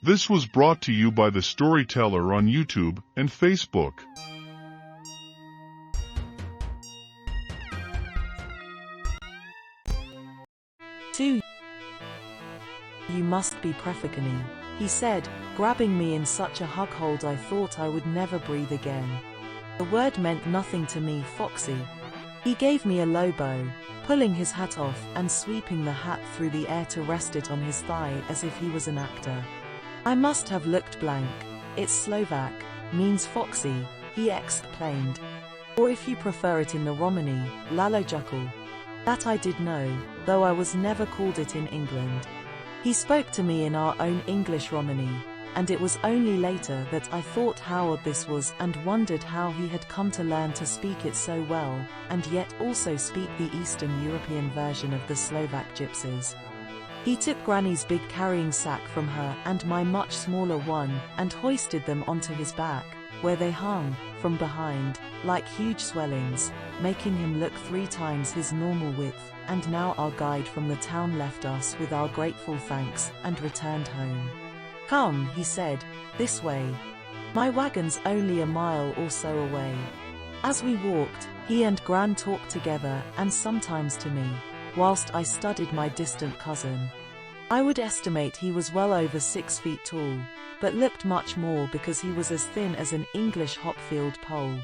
This was brought to you by the Storyteller on YouTube and Facebook. 2. You must be Prefecani, he said, grabbing me in such a hug hold I thought I would never breathe again. The word meant nothing to me, Foxy. He gave me a low bow, pulling his hat off and sweeping the hat through the air to rest it on his thigh as if he was an actor. I must have looked blank. It's Slovak, means Foxy, he explained. Or if you prefer it in the Romany, Lalojuku. That I did know, though I was never called it in England. He spoke to me in our own English Romany, and it was only later that I thought how odd this was and wondered how he had come to learn to speak it so well, and yet also speak the Eastern European version of the Slovak gypsies. He took Granny's big carrying sack from her and my much smaller one and hoisted them onto his back, where they hung, from behind, like huge swellings, making him look 3 times his normal width, and now our guide from the town left us with our grateful thanks and returned home. Come, he said, this way. My wagon's only a mile or so away. As we walked, he and Gran talked together and sometimes to me, whilst I studied my distant cousin. I would estimate he was well over 6 feet tall, but looked much more because he was as thin as an English hopfield pole.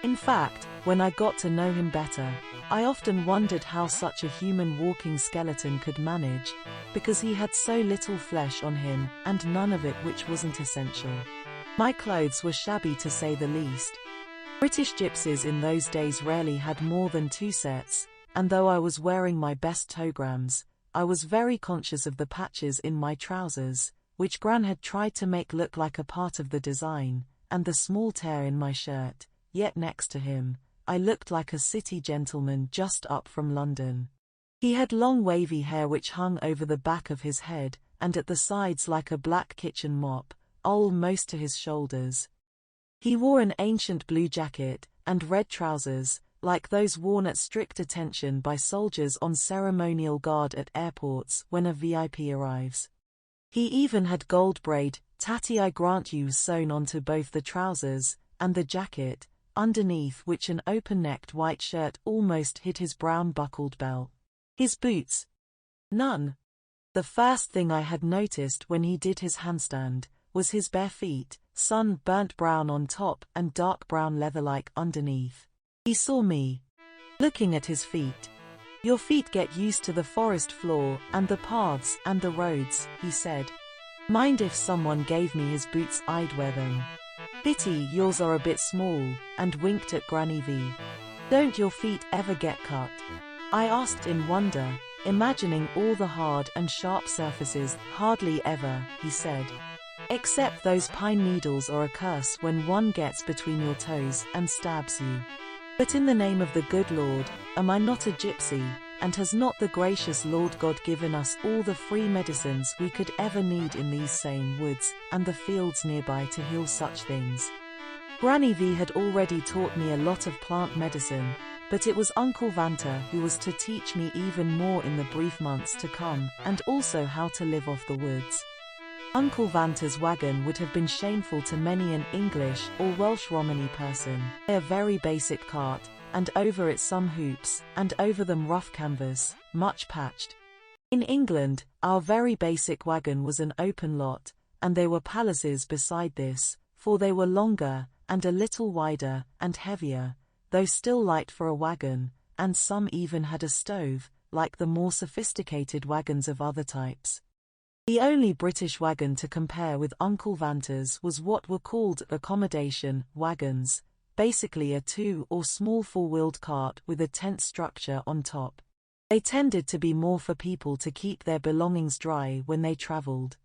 In fact, when I got to know him better, I often wondered how such a human walking skeleton could manage, because he had so little flesh on him and none of it which wasn't essential. My clothes were shabby to say the least. British gypsies in those days rarely had more than 2 sets, and though I was wearing my best tograms, I was very conscious of the patches in my trousers, which Gran had tried to make look like a part of the design, and the small tear in my shirt, yet next to him, I looked like a city gentleman just up from London. He had long wavy hair which hung over the back of his head, and at the sides like a black kitchen mop, almost to his shoulders. He wore an ancient blue jacket, and red trousers, like those worn at strict attention by soldiers on ceremonial guard at airports when a VIP arrives. He even had gold braid, tatty I grant you, sewn onto both the trousers and the jacket, underneath which an open-necked white shirt almost hid his brown buckled belt. His boots? None. The first thing I had noticed when he did his handstand was his bare feet, sun-burnt brown on top and dark brown leather-like underneath. He saw me looking at his feet. Your feet get used to the forest floor and the paths and the roads, he said. Mind if someone gave me his boots, I'd wear them. Pity yours are a bit small, and winked at Granny V. Don't your feet ever get cut? I asked in wonder, imagining all the hard and sharp surfaces. Hardly ever, he said. Except those pine needles are a curse when one gets between your toes and stabs you. But in the name of the good Lord, am I not a gypsy, and has not the gracious Lord God given us all the free medicines we could ever need in these same woods and the fields nearby to heal such things? Granny V had already taught me a lot of plant medicine, but it was Uncle Vanta who was to teach me even more in the brief months to come, and also how to live off the woods. Uncle Vanta's wagon would have been shameful to many an English or Welsh Romany person. A very basic cart, and over it some hoops, and over them rough canvas, much patched. In England, our very basic wagon was an open lot, and there were palaces beside this, for they were longer, and a little wider, and heavier, though still light for a wagon, and some even had a stove, like the more sophisticated wagons of other types. The only British wagon to compare with Uncle Vanta's was what were called accommodation wagons, basically a 2- or small 4-wheeled cart with a tent structure on top. They tended to be more for people to keep their belongings dry when they travelled.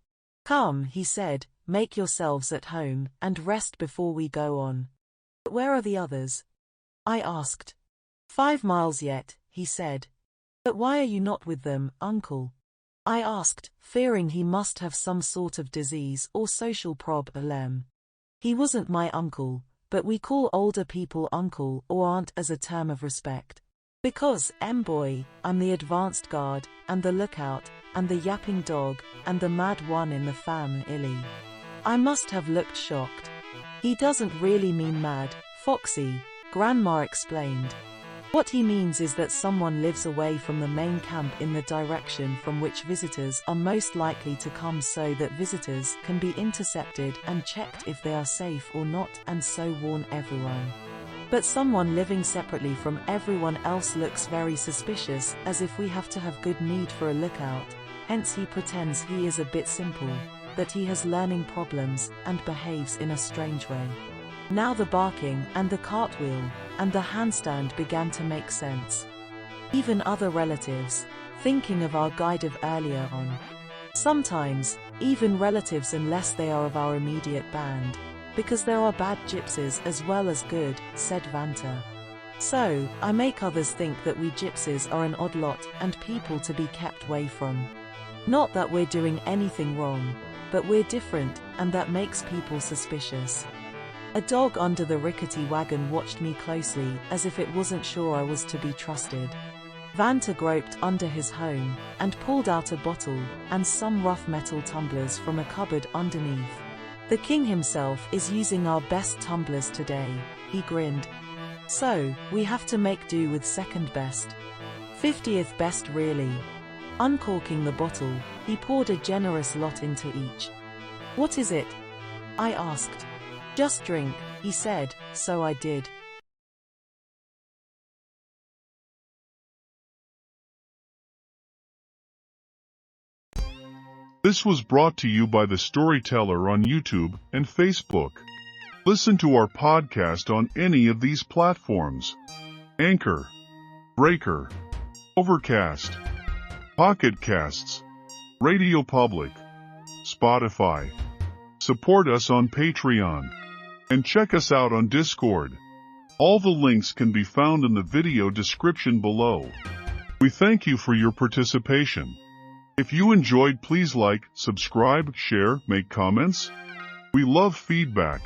Come, he said, make yourselves at home and rest before we go on. But where are the others? I asked. 5 miles yet, he said. But why are you not with them, Uncle? I asked, fearing he must have some sort of disease or social problem. He wasn't my uncle, but we call older people uncle or aunt as a term of respect. Because, boy, I'm the advanced guard, and the lookout, and the yapping dog, and the mad one in the family. I must have looked shocked. He doesn't really mean mad, Foxy, Grandma explained. What he means is that someone lives away from the main camp in the direction from which visitors are most likely to come, so that visitors can be intercepted and checked if they are safe or not, and so warn everyone. But someone living separately from everyone else looks very suspicious, as if we have to have good need for a lookout. Hence he pretends he is a bit simple, that he has learning problems, and behaves in a strange way. Now the barking, and the cartwheel, and the handstand began to make sense. Even other relatives, thinking of our guide of earlier on. Sometimes, even relatives unless they are of our immediate band. Because there are bad gypsies as well as good, said Vanta. So, I make others think that we gypsies are an odd lot and people to be kept away from. Not that we're doing anything wrong, but we're different, and that makes people suspicious. A dog under the rickety wagon watched me closely, as if it wasn't sure I was to be trusted. Vanta groped under his home, and pulled out a bottle, and some rough metal tumblers from a cupboard underneath. The king himself is using our best tumblers today, he grinned. So, we have to make do with second best. 50th best really. Uncorking the bottle, he poured a generous lot into each. What is it? I asked. Just drink, he said, so I did. This was brought to you by The Storyteller on YouTube and Facebook. Listen to our podcast on any of these platforms: Anchor, Breaker, Overcast, Pocket Casts, RadioPublic, Spotify. Support us on Patreon. And check us out on Discord. All the links can be found in the video description below. We thank you for your participation. If you enjoyed, please like, subscribe, share, make comments. We love feedback.